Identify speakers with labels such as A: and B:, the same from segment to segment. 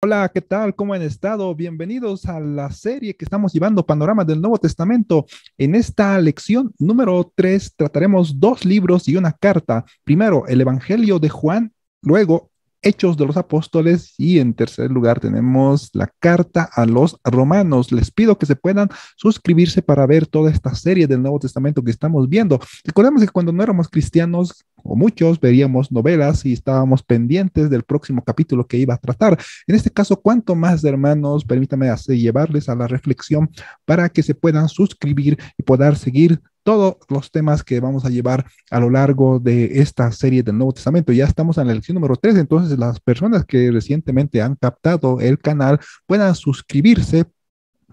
A: Hola, ¿qué tal? ¿Cómo han estado? Bienvenidos a la serie que estamos llevando, Panorama del Nuevo Testamento. En esta lección número 3 trataremos dos libros y una carta. Primero, el Evangelio de Juan, luego Hechos de los Apóstoles y en tercer lugar tenemos la carta a los Romanos. Les pido que se puedan suscribirse para ver toda esta serie del Nuevo Testamento que estamos viendo. Recordemos que cuando no éramos cristianos, o muchos, veríamos novelas y estábamos pendientes del próximo capítulo que iba a tratar. En este caso, cuanto más hermanos, permítame llevarles a la reflexión para que se puedan suscribir y poder seguir todos los temas que vamos a llevar a lo largo de esta serie del Nuevo Testamento. Ya estamos en la lección número 3, entonces las personas que recientemente han captado el canal puedan suscribirse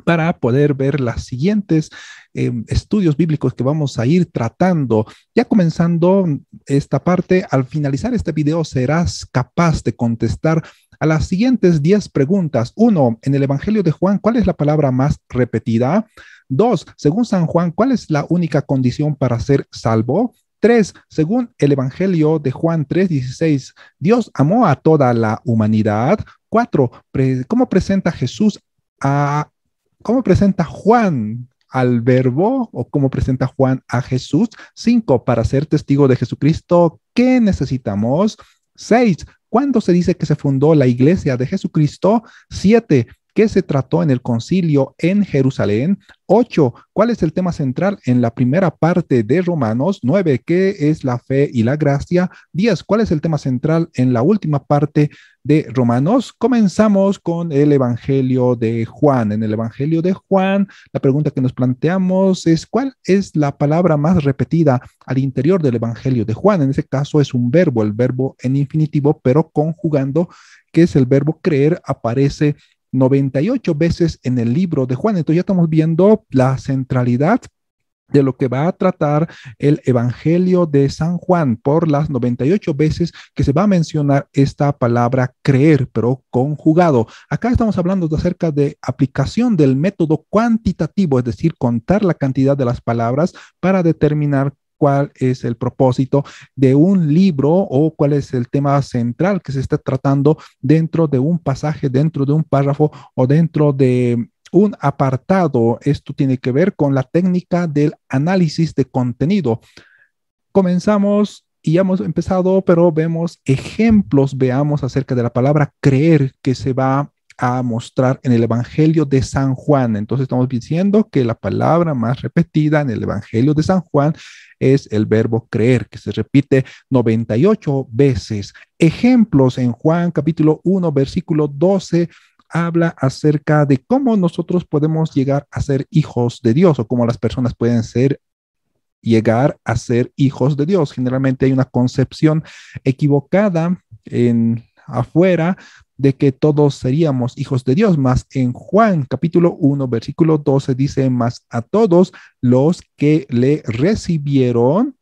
A: para poder ver las siguientes estudios bíblicos que vamos a ir tratando. Ya comenzando esta parte, al finalizar este video serás capaz de contestar a las siguientes 10 preguntas. Uno, en el Evangelio de Juan, ¿cuál es la palabra más repetida? Dos, según San Juan, ¿cuál es la única condición para ser salvo? Tres, según el Evangelio de Juan 3:16, Dios amó a toda la humanidad. Cuatro, ¿cómo presenta Jesús a ¿Cómo presenta Juan al verbo o cómo presenta Juan a Jesús? Cinco, para ser testigo de Jesucristo, ¿qué necesitamos? Seis, ¿cuándo se dice que se fundó la iglesia de Jesucristo? Siete, ¿qué se trató en el concilio en Jerusalén? Ocho, ¿cuál es el tema central en la primera parte de Romanos? Nueve, ¿qué es la fe y la gracia? 10, ¿cuál es el tema central en la última parte de Romanos? Comenzamos con el Evangelio de Juan. En el Evangelio de Juan, la pregunta que nos planteamos es, ¿cuál es la palabra más repetida al interior del Evangelio de Juan? En ese caso es un verbo, el verbo en infinitivo, pero conjugando, que es el verbo creer, aparece 98 veces en el libro de Juan. Entonces ya estamos viendo la centralidad de lo que va a tratar el Evangelio de San Juan por las 98 veces que se va a mencionar esta palabra creer, pero conjugado. Acá estamos hablando acerca de aplicación del método cuantitativo, es decir, contar la cantidad de las palabras para determinar cuál es el propósito de un libro o cuál es el tema central que se está tratando dentro de un pasaje, dentro de un párrafo o dentro de un apartado. Esto tiene que ver con la técnica del análisis de contenido. Comenzamos y ya hemos empezado, pero vemos ejemplos, veamos acerca de la palabra creer que se va a mostrar en el Evangelio de San Juan. Entonces estamos diciendo que la palabra más repetida en el Evangelio de San Juan es el verbo creer, que se repite 98 veces. Ejemplos en Juan capítulo 1, versículo 12 habla acerca de cómo nosotros podemos llegar a ser hijos de Dios o cómo las personas pueden llegar a ser hijos de Dios. Generalmente hay una concepción equivocada en afuera de que todos seríamos hijos de Dios, más en Juan capítulo 1, versículo 12 dice, más a todos los que le recibieron,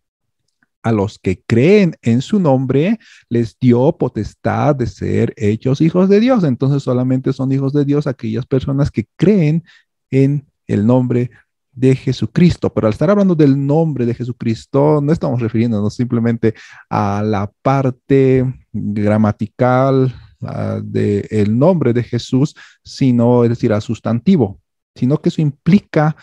A: a los que creen en su nombre, les dio potestad de ser hechos hijos de Dios. Entonces solamente son hijos de Dios aquellas personas que creen en el nombre de Jesucristo. Pero al estar hablando del nombre de Jesucristo, no estamos refiriéndonos simplemente a la parte gramatical del nombre de Jesús, sino, es decir, al sustantivo, sino que eso implica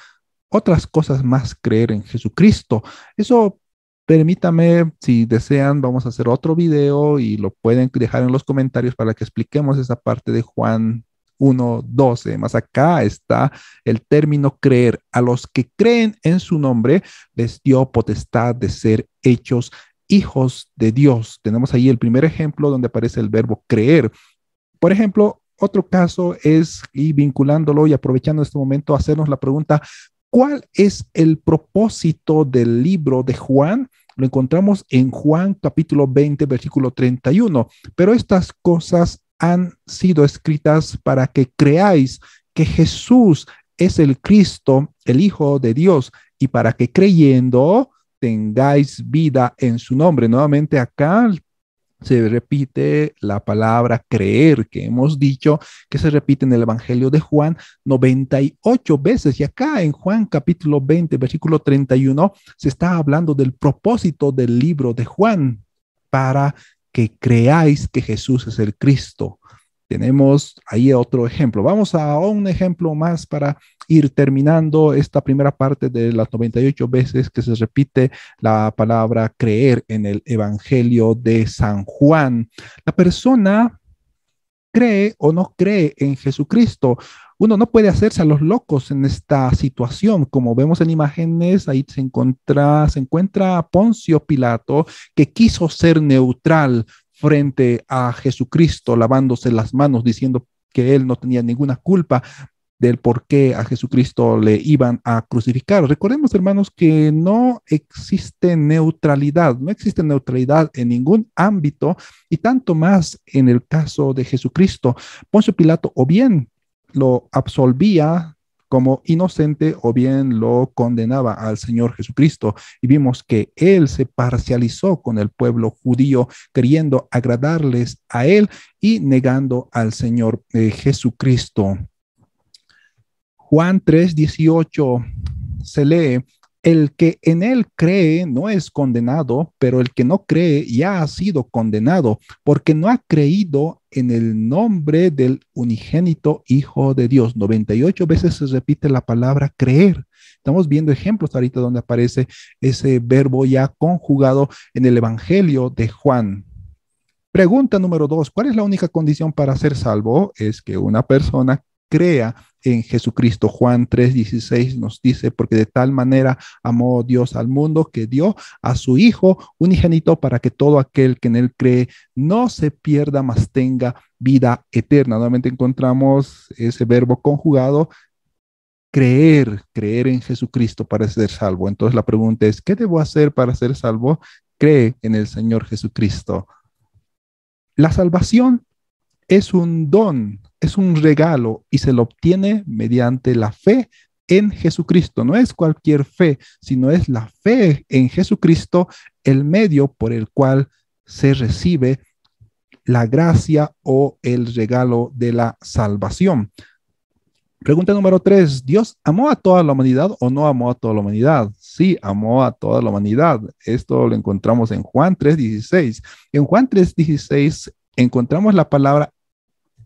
A: otras cosas más, creer en Jesucristo. Eso, permítame, si desean, vamos a hacer otro video y lo pueden dejar en los comentarios para que expliquemos esa parte de Juan 1:12. Más acá está el término creer. A los que creen en su nombre les dio potestad de ser hechos hijos de Dios. Tenemos ahí el primer ejemplo donde aparece el verbo creer. Por ejemplo, otro caso es, y vinculándolo y aprovechando este momento, hacernos la pregunta, ¿cuál es el propósito del libro de Juan? Lo encontramos en Juan capítulo 20, versículo 31. Pero estas cosas han sido escritas para que creáis que Jesús es el Cristo, el Hijo de Dios, y para que creyendo tengáis vida en su nombre. Nuevamente acá se repite la palabra creer, que hemos dicho que se repite en el Evangelio de Juan 98 veces. Y acá en Juan capítulo 20, versículo 31, se está hablando del propósito del libro de Juan para que creáis que Jesús es el Cristo. Tenemos ahí otro ejemplo. Vamos a un ejemplo más para ir terminando esta primera parte de las 98 veces que se repite la palabra creer en el Evangelio de San Juan. La persona cree o no cree en Jesucristo. Uno no puede hacerse a los locos en esta situación. Como vemos en imágenes, ahí se encuentra Poncio Pilato, que quiso ser neutral frente a Jesucristo, lavándose las manos, diciendo que él no tenía ninguna culpa del por qué a Jesucristo le iban a crucificar. Recordemos, hermanos, que no existe neutralidad en ningún ámbito, y tanto más en el caso de Jesucristo. Poncio Pilato o bien lo absolvía como inocente o bien lo condenaba al Señor Jesucristo. Y vimos que él se parcializó con el pueblo judío, queriendo agradarles a él y negando al Señor Jesucristo. Juan 3:18 se lee: el que en él cree no es condenado, pero el que no cree ya ha sido condenado, porque no ha creído en el nombre del unigénito Hijo de Dios. 98 veces se repite la palabra creer. Estamos viendo ejemplos ahorita donde aparece ese verbo ya conjugado en el Evangelio de Juan. Pregunta número 2: ¿cuál es la única condición para ser salvo? Es que una persona crea en Jesucristo. Juan 3:16 nos dice: porque de tal manera amó Dios al mundo que dio a su Hijo unigénito, para que todo aquel que en él cree no se pierda, mas tenga vida eterna. Nuevamente encontramos ese verbo conjugado, creer en Jesucristo para ser salvo. Entonces la pregunta es: ¿qué debo hacer para ser salvo? Cree en el Señor Jesucristo. La salvación es un don, es un regalo, y se lo obtiene mediante la fe en Jesucristo. No es cualquier fe, sino es la fe en Jesucristo, el medio por el cual se recibe la gracia o el regalo de la salvación. Pregunta número 3: ¿Dios amó a toda la humanidad o no amó a toda la humanidad? Sí, amó a toda la humanidad. Esto lo encontramos en Juan 3:16. En Juan 3:16 encontramos la palabra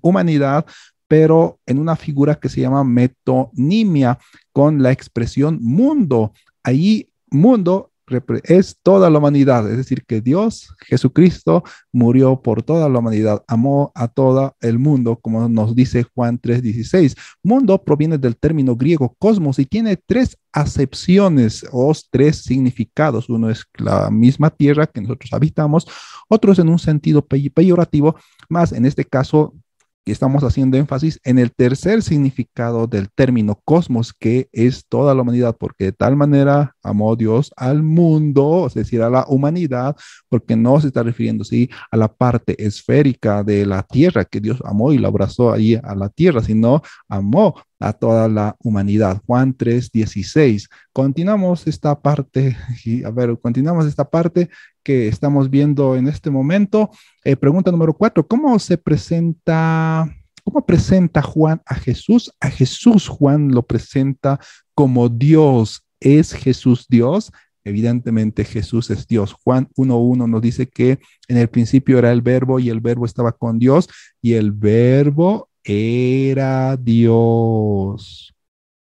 A: humanidad, pero en una figura que se llama metonimia, con la expresión mundo. Ahí mundo es toda la humanidad, es decir, que Dios, Jesucristo, murió por toda la humanidad, amó a todo el mundo, como nos dice Juan 3:16. Mundo proviene del término griego cosmos y tiene tres acepciones o tres significados. Uno es la misma tierra que nosotros habitamos, otro es en un sentido peyorativo, más en este caso que estamos haciendo énfasis en el tercer significado del término cosmos, que es toda la humanidad, porque de tal manera amó Dios al mundo, es decir, a la humanidad, porque no se está refiriendo ¿sí? a la parte esférica de la tierra, que Dios amó y la abrazó ahí a la tierra, sino amó a toda la humanidad. Juan 3:16. Continuamos esta parte, continuamos esta parte que estamos viendo en este momento. Pregunta número 4: ¿cómo presenta Juan a Jesús? A Jesús Juan lo presenta como Dios. ¿Es Jesús Dios? Evidentemente Jesús es Dios. Juan 1:1 nos dice que en el principio era el verbo y el verbo estaba con Dios y el verbo era Dios.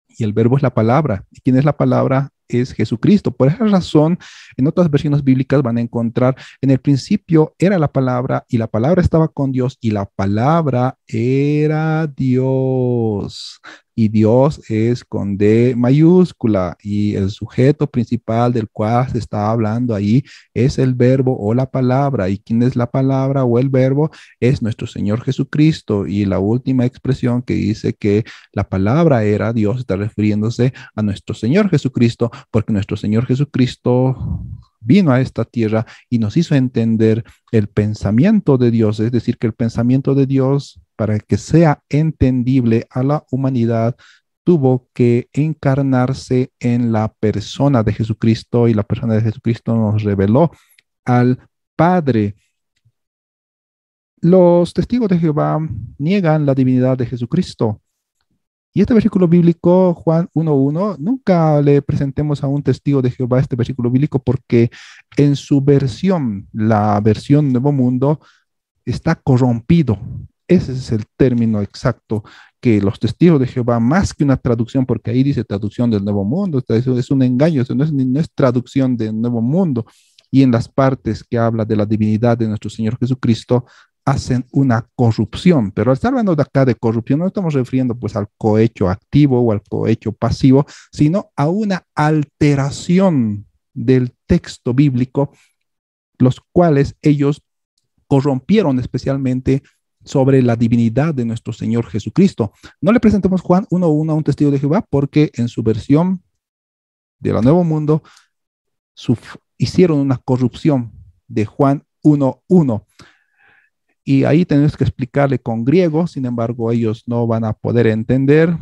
A: Y el verbo es la palabra. ¿Y quién es la palabra? Es Jesucristo. Por esa razón, en otras versiones bíblicas van a encontrar: en el principio era la palabra y la palabra estaba con Dios y la palabra era Dios. Y Dios es con D mayúscula, y el sujeto principal del cual se está hablando ahí es el verbo o la palabra. ¿Y quién es la palabra o el verbo? Es nuestro Señor Jesucristo. Y la última expresión que dice que la palabra era Dios está refiriéndose a nuestro Señor Jesucristo, porque nuestro Señor Jesucristo vino a esta tierra y nos hizo entender el pensamiento de Dios. Es decir, que el pensamiento de Dios, para que sea entendible a la humanidad, tuvo que encarnarse en la persona de Jesucristo, y la persona de Jesucristo nos reveló al Padre. Los testigos de Jehová niegan la divinidad de Jesucristo. Y este versículo bíblico, Juan 1:1, nunca le presentemos a un testigo de Jehová este versículo bíblico, porque en su versión, la versión Nuevo Mundo, está corrompido. Ese es el término exacto que los testigos de Jehová, más que una traducción, porque ahí dice traducción del Nuevo Mundo, eso es un engaño, eso no es traducción del Nuevo Mundo. Y en las partes que habla de la divinidad de nuestro Señor Jesucristo, hacen una corrupción. Pero al estar hablando de acá de corrupción, no estamos refiriendo pues al cohecho activo o al cohecho pasivo, sino a una alteración del texto bíblico, los cuales ellos corrompieron especialmente sobre la divinidad de nuestro Señor Jesucristo. No le presentamos Juan 1:1 a un testigo de Jehová porque en su versión de la Nuevo Mundo hicieron una corrupción de Juan 1:1. Y ahí tenemos que explicarle con griego, sin embargo, ellos no van a poder entender.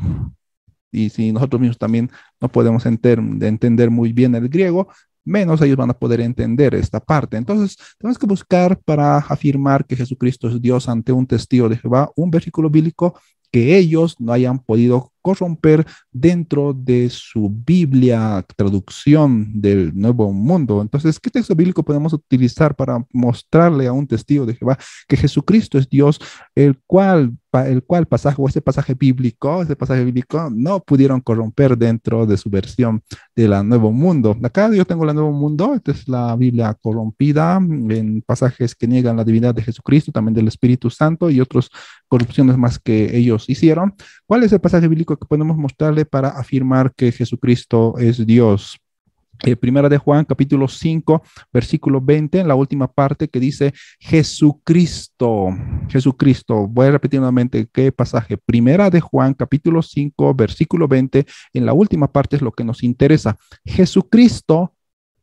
A: Y si nosotros mismos también no podemos entender muy bien el griego, menos ellos van a poder entender esta parte. Entonces, tenemos que buscar para afirmar que Jesucristo es Dios ante un testigo de Jehová, un versículo bíblico que ellos no hayan podido corromper dentro de su Biblia, traducción del Nuevo Mundo. Entonces, ¿qué texto bíblico podemos utilizar para mostrarle a un testigo de Jehová que Jesucristo es Dios, el cual pasaje o ese pasaje bíblico no pudieron corromper dentro de su versión de la Nuevo Mundo? Acá yo tengo la Nuevo Mundo, esta es la Biblia corrompida en pasajes que niegan la divinidad de Jesucristo, también del Espíritu Santo y otras corrupciones más que ellos hicieron. ¿Cuál es el pasaje bíblico que podemos mostrarle para afirmar que Jesucristo es Dios? Primera de Juan, capítulo 5, versículo 20, en la última parte que dice Jesucristo. Jesucristo. Voy a repetir nuevamente qué pasaje. Primera de Juan, capítulo 5, versículo 20, en la última parte es lo que nos interesa. Jesucristo,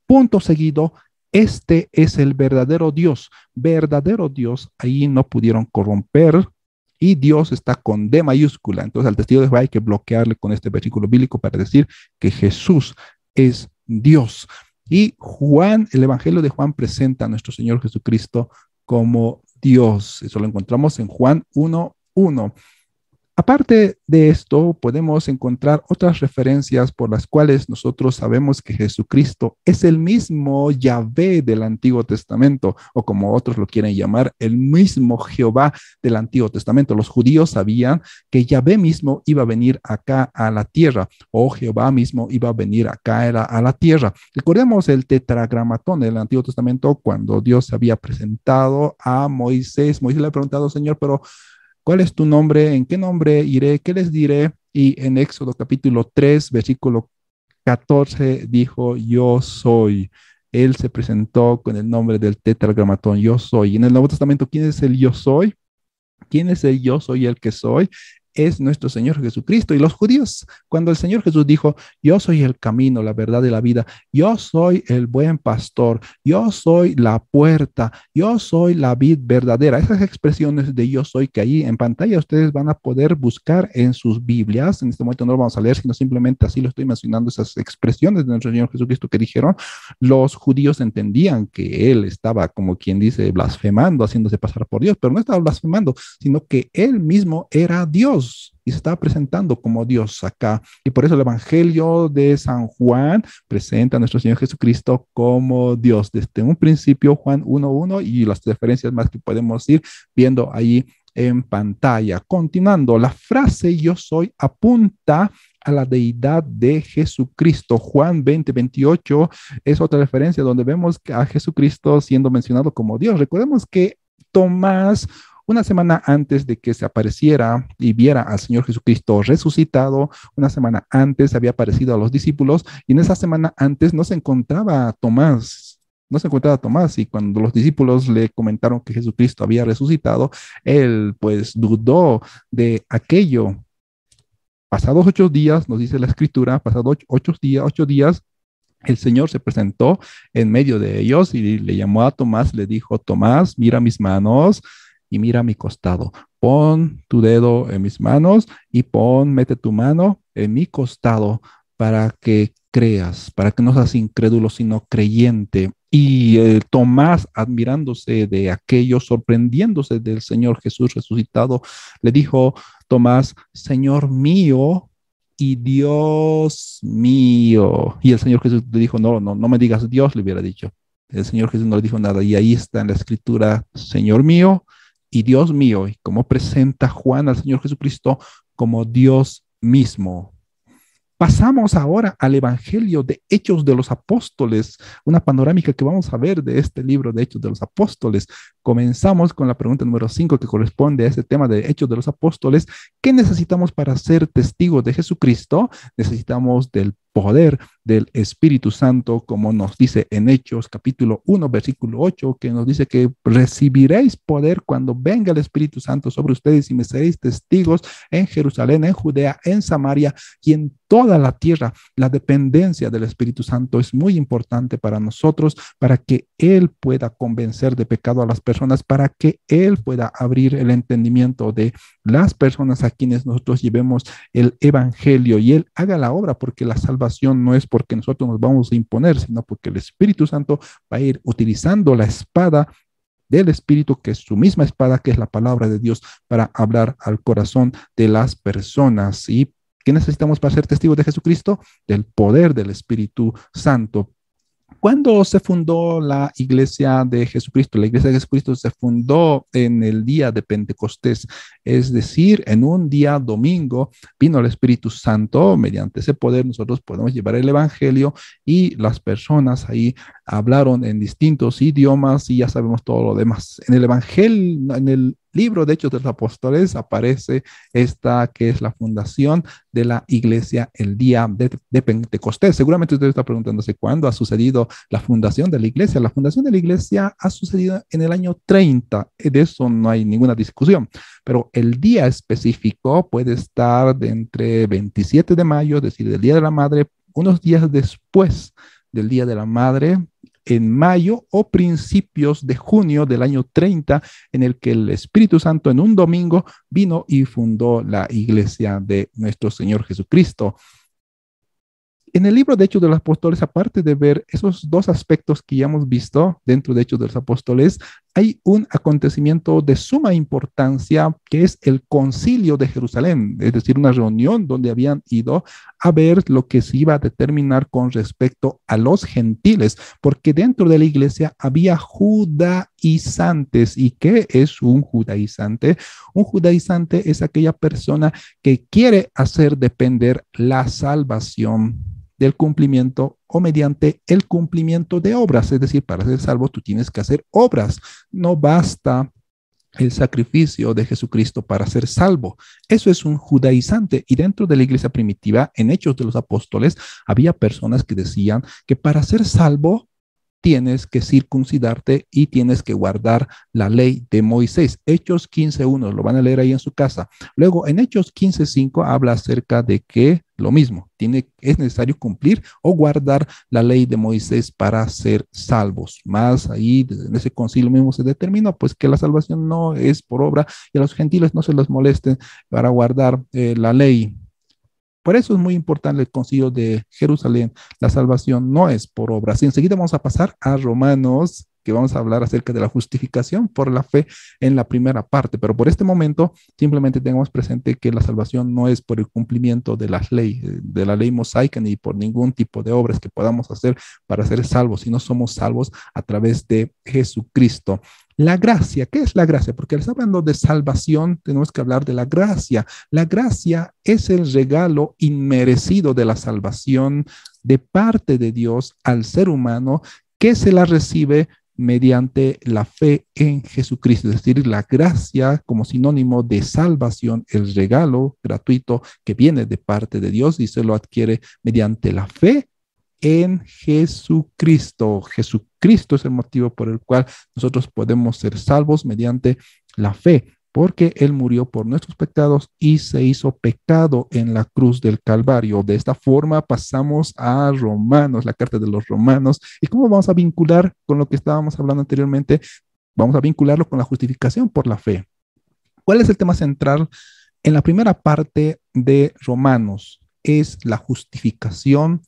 A: punto seguido, este es el verdadero Dios. Verdadero Dios, ahí no pudieron corromper. Y Dios está con D mayúscula. Entonces al testigo de Jehová hay que bloquearle con este versículo bíblico para decir que Jesús es Dios. Y Juan, el Evangelio de Juan presenta a nuestro Señor Jesucristo como Dios. Eso lo encontramos en Juan 1:1. Aparte de esto, podemos encontrar otras referencias por las cuales nosotros sabemos que Jesucristo es el mismo Yahvé del Antiguo Testamento, o como otros lo quieren llamar, el mismo Jehová del Antiguo Testamento. Los judíos sabían que Yahvé mismo iba a venir acá a la tierra, o Jehová mismo iba a venir acá a la tierra. Recordemos el tetragramatón del Antiguo Testamento, cuando Dios se había presentado a Moisés. Moisés le ha preguntado, Señor, pero ¿cuál es tu nombre? ¿En qué nombre iré? ¿Qué les diré? Y en Éxodo capítulo 3, versículo 14, dijo, yo soy. Él se presentó con el nombre del tetragramatón, yo soy. Y en el Nuevo Testamento, ¿quién es el yo soy? ¿Quién es el yo soy el que soy? Es nuestro Señor Jesucristo. Y los judíos, cuando el Señor Jesús dijo, yo soy el camino, la verdad y la vida, yo soy el buen pastor, yo soy la puerta, yo soy la vid verdadera. Esas expresiones de yo soy que ahí en pantalla ustedes van a poder buscar en sus Biblias. En este momento no lo vamos a leer, sino simplemente así lo estoy mencionando, esas expresiones de nuestro Señor Jesucristo que dijeron. Los judíos entendían que Él estaba, como quien dice, blasfemando, haciéndose pasar por Dios, pero no estaba blasfemando, sino que Él mismo era Dios y se estaba presentando como Dios acá. Y por eso el Evangelio de San Juan presenta a nuestro Señor Jesucristo como Dios. Desde un principio, Juan 1:1 y las referencias más que podemos ir viendo ahí en pantalla. Continuando, la frase yo soy apunta a la deidad de Jesucristo. Juan 20:28 es otra referencia donde vemos a Jesucristo siendo mencionado como Dios. Recordemos que Tomás, una semana antes de que se apareciera y viera al Señor Jesucristo resucitado, una semana antes había aparecido a los discípulos y en esa semana antes no se encontraba Tomás. No se encontraba Tomás y cuando los discípulos le comentaron que Jesucristo había resucitado, él pues dudó de aquello. Pasados 8 días, nos dice la escritura, pasados 8 días, el Señor se presentó en medio de ellos y le llamó a Tomás, le dijo, Tomás, mira mis manos y mira mi costado. Pon tu dedo en mis manos y mete tu mano en mi costado para que creas, para que no seas incrédulo, sino creyente. Y Tomás, admirándose de aquello, sorprendiéndose del Señor Jesús resucitado, le dijo, Tomás, Señor mío y Dios mío. Y el Señor Jesús le dijo, no me digas Dios, le hubiera dicho. El Señor Jesús no le dijo nada. Y ahí está en la escritura, Señor mío y Dios mío, y cómo presenta Juan al Señor Jesucristo como Dios mismo. Pasamos ahora al Evangelio de Hechos de los Apóstoles, una panorámica que vamos a ver de este libro de Hechos de los Apóstoles. Comenzamos con la pregunta número 5 que corresponde a este tema de Hechos de los Apóstoles. ¿Qué necesitamos para ser testigos de Jesucristo? Necesitamos del poder del Espíritu Santo, como nos dice en Hechos capítulo 1, versículo 8, que nos dice que recibiréis poder cuando venga el Espíritu Santo sobre ustedes y me seréis testigos en Jerusalén, en Judea, en Samaria y en toda la tierra. La dependencia del Espíritu Santo es muy importante para nosotros, para que Él pueda convencer de pecado a las personas, para que Él pueda abrir el entendimiento de las personas a quienes nosotros llevemos el Evangelio y Él haga la obra, porque la salvación no es porque nosotros nos vamos a imponer, sino porque el Espíritu Santo va a ir utilizando la espada del Espíritu, que es su misma espada, que es la palabra de Dios, para hablar al corazón de las personas. ¿Y qué necesitamos para ser testigos de Jesucristo? Del poder del Espíritu Santo. ¿Cuándo se fundó la Iglesia de Jesucristo? La Iglesia de Jesucristo se fundó en el día de Pentecostés, es decir, en un día domingo vino el Espíritu Santo. Mediante ese poder nosotros podemos llevar el Evangelio y las personas ahí hablaron en distintos idiomas y ya sabemos todo lo demás. En el Evangelio, en el libro de Hechos de los Apóstoles aparece esta que es la fundación de la iglesia el día de Pentecostés. Seguramente usted está preguntándose cuándo ha sucedido la fundación de la iglesia. La fundación de la iglesia ha sucedido en el año 30. De eso no hay ninguna discusión. Pero el día específico puede estar de entre 27 de mayo, es decir, del Día de la Madre, unos días después del Día de la Madre, en mayo o principios de junio del año 30, en el que el Espíritu Santo en un domingo vino y fundó la iglesia de nuestro Señor Jesucristo. En el libro de Hechos de los Apóstoles, aparte de ver esos dos aspectos que ya hemos visto dentro de Hechos de los Apóstoles, hay un acontecimiento de suma importancia que es el Concilio de Jerusalén, es decir, una reunión donde habían ido a ver lo que se iba a determinar con respecto a los gentiles, porque dentro de la iglesia había judaizantes. ¿Y qué es un judaizante? Un judaizante es aquella persona que quiere hacer depender la salvación del cumplimiento o mediante el cumplimiento de obras. Es decir, para ser salvo tú tienes que hacer obras. No basta el sacrificio de Jesucristo para ser salvo. Eso es un judaizante. Y dentro de la iglesia primitiva, en Hechos de los Apóstoles, había personas que decían que para ser salvo tienes que circuncidarte y tienes que guardar la ley de Moisés. Hechos 15:1, lo van a leer ahí en su casa. Luego, en Hechos 15:5 habla acerca de que lo mismo, es necesario cumplir o guardar la ley de Moisés para ser salvos. Más ahí, en ese concilio mismo se determinó pues que la salvación no es por obra y a los gentiles no se les moleste para guardar la ley. Por eso es muy importante el concilio de Jerusalén. La salvación no es por obras. Y enseguida vamos a pasar a Romanos, que vamos a hablar acerca de la justificación por la fe en la primera parte. Pero por este momento, simplemente tengamos presente que la salvación no es por el cumplimiento de de la ley mosaica, ni por ningún tipo de obras que podamos hacer para ser salvos, sino somos salvos a través de Jesucristo. La gracia, ¿qué es la gracia? Porque al estar hablando de salvación, tenemos que hablar de la gracia. La gracia es el regalo inmerecido de la salvación de parte de Dios al ser humano que se la recibe mediante la fe en Jesucristo, es decir, la gracia como sinónimo de salvación, el regalo gratuito que viene de parte de Dios y se lo adquiere mediante la fe en Jesucristo. Jesucristo es el motivo por el cual nosotros podemos ser salvos mediante la fe, porque Él murió por nuestros pecados y se hizo pecado en la cruz del Calvario. De esta forma pasamos a Romanos, la carta de los Romanos. ¿Y cómo vamos a vincular con lo que estábamos hablando anteriormente? Vamos a vincularlo con la justificación por la fe. ¿Cuál es el tema central? En la primera parte de Romanos es la justificación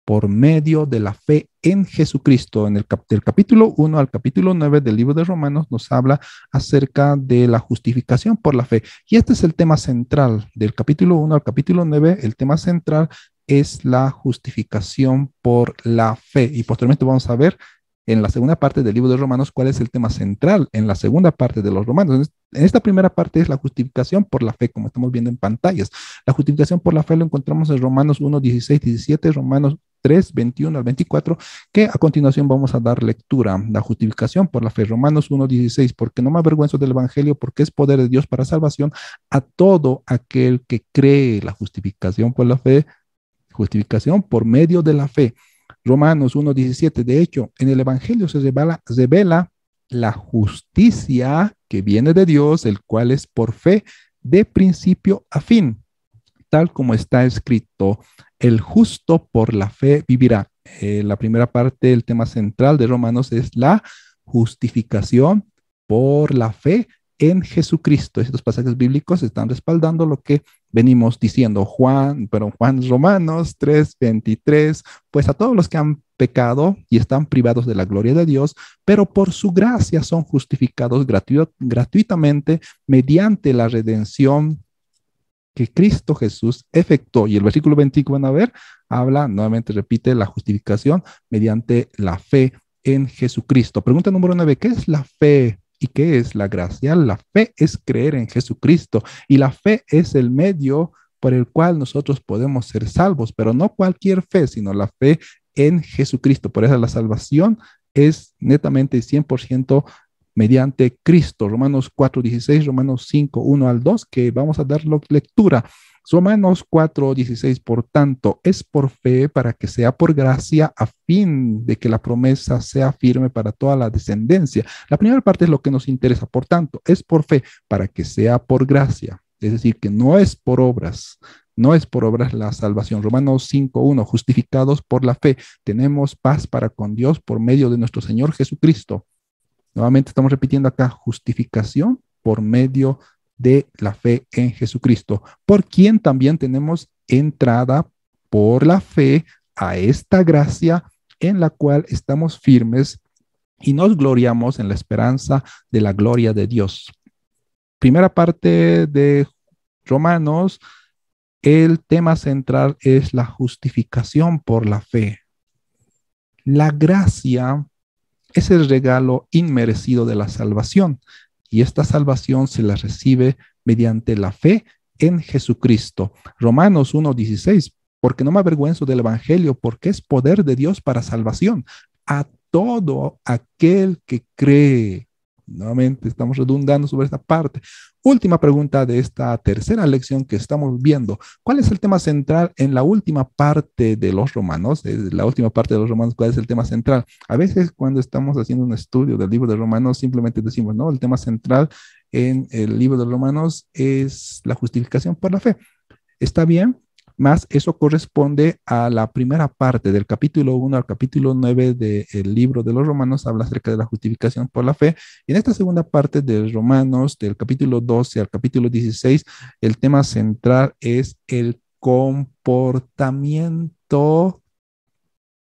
A: por medio de la fe en Jesucristo. Del capítulo 1 al capítulo 9 del libro de Romanos nos habla acerca de la justificación por la fe. Y este es el tema central. Del capítulo 1 al capítulo 9, el tema central es la justificación por la fe. Y posteriormente vamos a ver en la segunda parte del libro de Romanos cuál es el tema central en la segunda parte de los Romanos. En esta primera parte es la justificación por la fe, como estamos viendo en pantallas. La justificación por la fe lo encontramos en Romanos 1, 16, 17, Romanos 3, 21 al 24, que a continuación vamos a dar lectura. La justificación por la fe, Romanos 1, 16, porque no me avergüenzo del Evangelio, porque es poder de Dios para salvación a todo aquel que cree. La justificación por la fe, justificación por medio de la fe. Romanos 1:17. De hecho, en el Evangelio se revela la justicia que viene de Dios, el cual es por fe de principio a fin, tal como está escrito, el justo por la fe vivirá. La primera parte, el tema central de Romanos es la justificación por la fe en Jesucristo. Estos pasajes bíblicos están respaldando lo que venimos diciendo. Juan, Romanos 3:23, pues a todos los que han pecado y están privados de la gloria de Dios, pero por su gracia son justificados gratuitamente mediante la redención que Cristo Jesús efectuó. Y el versículo 20 que van a ver, habla, nuevamente repite, la justificación mediante la fe en Jesucristo. Pregunta número 9, ¿qué es la fe y qué es la gracia? La fe es creer en Jesucristo y la fe es el medio por el cual nosotros podemos ser salvos, pero no cualquier fe, sino la fe en Jesucristo. Por eso la salvación es netamente 100% mediante Cristo. Romanos 4:16, Romanos 5:1 al 2, que vamos a dar lectura. Romanos 4:16, por tanto, es por fe para que sea por gracia, a fin de que la promesa sea firme para toda la descendencia. La primera parte es lo que nos interesa. Por tanto, es por fe para que sea por gracia. Es decir, que no es por obras. No es por obras la salvación. Romanos 5:1, justificados por la fe, tenemos paz para con Dios por medio de nuestro Señor Jesucristo. Nuevamente estamos repitiendo acá, justificación por medio de la fe en Jesucristo, por quien también tenemos entrada por la fe a esta gracia en la cual estamos firmes y nos gloriamos en la esperanza de la gloria de Dios. Primera parte de Romanos, el tema central es la justificación por la fe. La gracia es el regalo inmerecido de la salvación y esta salvación se la recibe mediante la fe en Jesucristo. Romanos 1:16, porque no me avergüenzo del Evangelio, porque es poder de Dios para salvación a todo aquel que cree. Nuevamente estamos redundando sobre esta parte. Última pregunta de esta tercera lección que estamos viendo. ¿Cuál es el tema central en la última parte de los Romanos? La última parte de los Romanos, ¿cuál es el tema central? A veces cuando estamos haciendo un estudio del libro de Romanos, simplemente decimos, no, el tema central en el libro de Romanos es la justificación por la fe. Está bien, más eso corresponde a la primera parte del capítulo 1 al capítulo 9 del libro de los Romanos, habla acerca de la justificación por la fe. Y en esta segunda parte de Romanos, del capítulo 12 al capítulo 16, el tema central es el comportamiento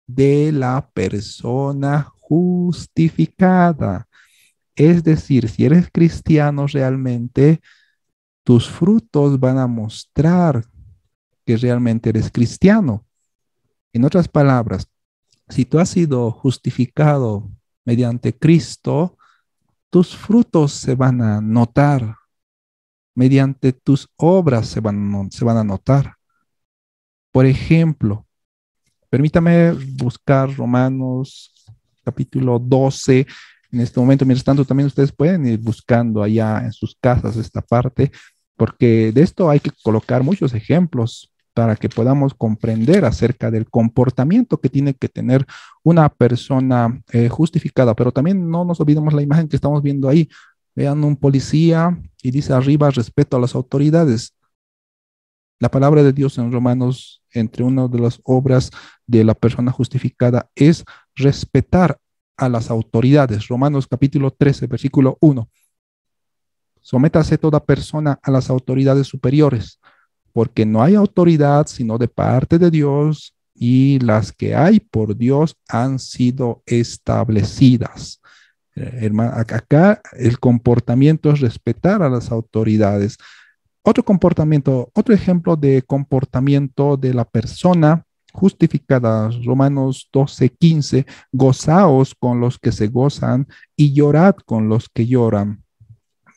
A: de la persona justificada. Es decir, si eres cristiano realmente, tus frutos van a mostrar que realmente eres cristiano. En otras palabras, si tú has sido justificado mediante Cristo, tus frutos se van a notar. Mediante tus obras se van a notar. Por ejemplo, permítame buscar Romanos capítulo 12. En este momento, mientras tanto, también ustedes pueden ir buscando allá en sus casas esta parte, porque de esto hay que colocar muchos ejemplos para que podamos comprender acerca del comportamiento que tiene que tener una persona justificada. Pero también no nos olvidemos la imagen que estamos viendo ahí. Vean un policía y dice arriba respeto a las autoridades. La palabra de Dios en Romanos, entre una de las obras de la persona justificada, es respetar a las autoridades. Romanos capítulo 13, versículo 1. Sométase toda persona a las autoridades superiores, porque no hay autoridad sino de parte de Dios, y las que hay por Dios han sido establecidas. Hermano, acá el comportamiento es respetar a las autoridades. Otro comportamiento, otro ejemplo de comportamiento de la persona justificada, Romanos 12:15, gozaos con los que se gozan y llorad con los que lloran.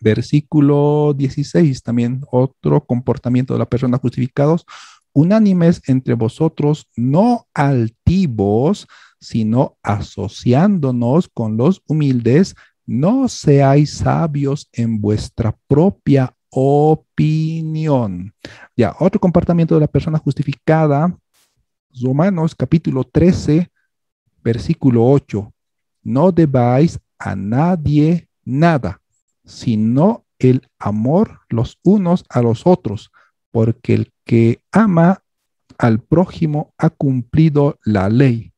A: Versículo 16, también otro comportamiento de las personas justificados, unánimes entre vosotros, no altivos, sino asociándonos con los humildes, no seáis sabios en vuestra propia opinión. Ya, otro comportamiento de la persona justificada, Romanos capítulo 13, versículo 8. No debáis a nadie nada, sino el amor los unos a los otros, porque el que ama al prójimo ha cumplido la ley.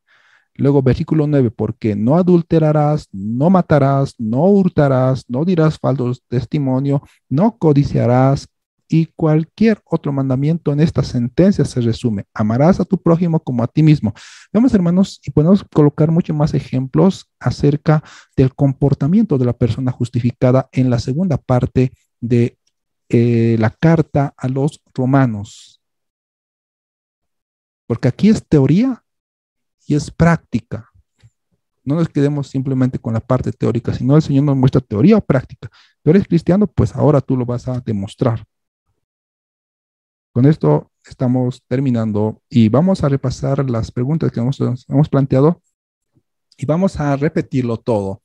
A: Luego, versículo 9, porque no adulterarás, no matarás, no hurtarás, no dirás falso testimonio, no codiciarás, y cualquier otro mandamiento en esta sentencia se resume: amarás a tu prójimo como a ti mismo. Vemos, hermanos, y podemos colocar muchos más ejemplos acerca del comportamiento de la persona justificada en la segunda parte de la carta a los romanos. Porque aquí es teoría y es práctica. No nos quedemos simplemente con la parte teórica, sino el Señor nos muestra teoría o práctica. Tú eres cristiano, pues ahora tú lo vas a demostrar. Con esto estamos terminando y vamos a repasar las preguntas que hemos planteado y vamos a repetirlo todo.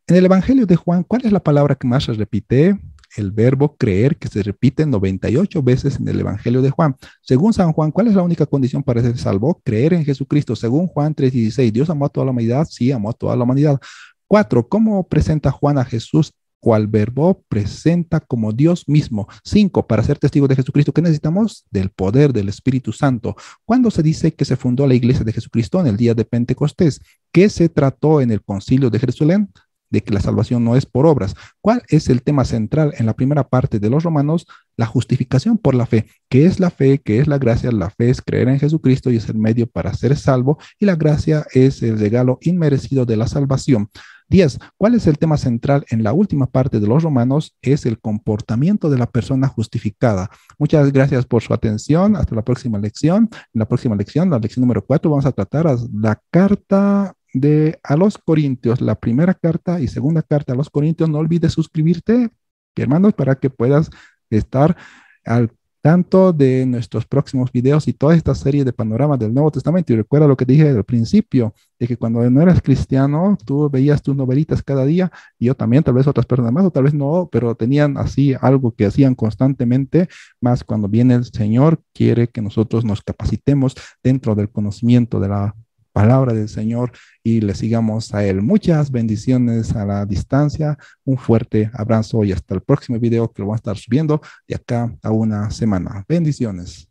A: En el Evangelio de Juan, ¿cuál es la palabra que más se repite? El verbo creer, que se repite 98 veces en el Evangelio de Juan. Según San Juan, ¿cuál es la única condición para ser salvo? Creer en Jesucristo. Según Juan 3:16, ¿Dios amó a toda la humanidad? Sí, amó a toda la humanidad. 4. ¿Cómo presenta Juan a Jesús o al verbo? Presenta como Dios mismo. 5. Para ser testigo de Jesucristo, ¿qué necesitamos? Del poder del Espíritu Santo. ¿Cuándo se dice que se fundó la iglesia de Jesucristo? En el día de Pentecostés. ¿Qué se trató en el concilio de Jerusalén? De que la salvación no es por obras. ¿Cuál es el tema central en la primera parte de los Romanos? La justificación por la fe. ¿Qué es la fe? ¿Qué es la gracia? La fe es creer en Jesucristo y es el medio para ser salvo, y la gracia es el regalo inmerecido de la salvación. 10. ¿Cuál es el tema central en la última parte de los Romanos? Es el comportamiento de la persona justificada. Muchas gracias por su atención. Hasta la próxima lección. En la próxima lección, la lección número 4, vamos a tratar la carta a los Corintios, la primera carta y segunda carta a los Corintios. No olvides suscribirte, hermanos, para que puedas estar al tanto de nuestros próximos videos y toda esta serie de panoramas del Nuevo Testamento. Y recuerda lo que dije al principio, de que cuando no eras cristiano, tú veías tus novelitas cada día, y yo también, tal vez otras personas más, o tal vez no, pero tenían así algo que hacían constantemente. Más cuando viene el Señor, quiere que nosotros nos capacitemos dentro del conocimiento de la palabra del Señor y le sigamos a Él. Muchas bendiciones a la distancia, un fuerte abrazo y hasta el próximo video que lo voy a estar subiendo de acá a una semana. Bendiciones.